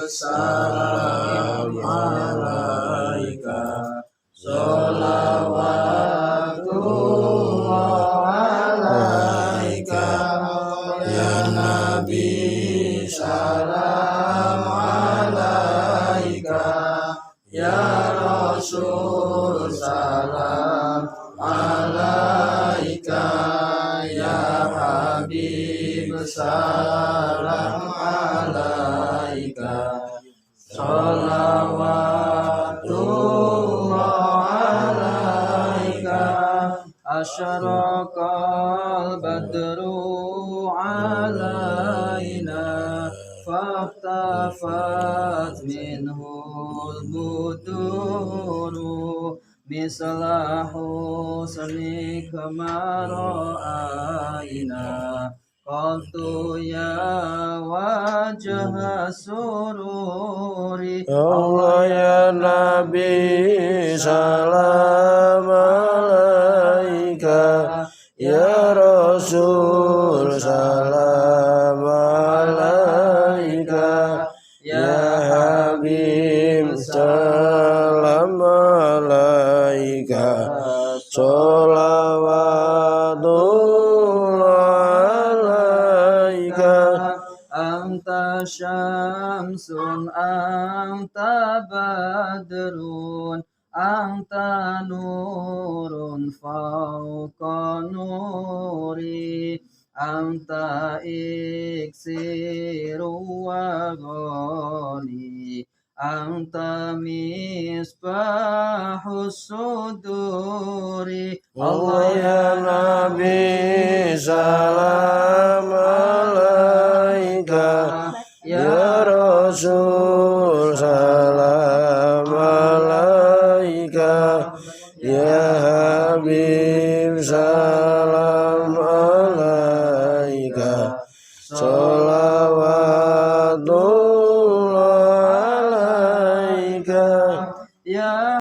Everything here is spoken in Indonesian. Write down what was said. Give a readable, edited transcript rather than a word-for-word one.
Salam alaika Salawatullah alaika Ya Nabi salam alaika Ya Rasul salam alaika Ya Habib salam alaika Salawatullah alaika Asyraqal badru alaina Fahtafat minhul buduru Mislahu sanik mara'aina Qultu ya wajah sururi Allah ya Nabi salam alaika Ya Rasul salam alaika Ya Habib salam alaika Anta syamsun, anta badrun, anta nurun fauqa nuri, anta iksiru wa ghali, anta misbahus suduri. Allah ya Nabi salam alaika Ya Rasul salam alaika Ya Habib salam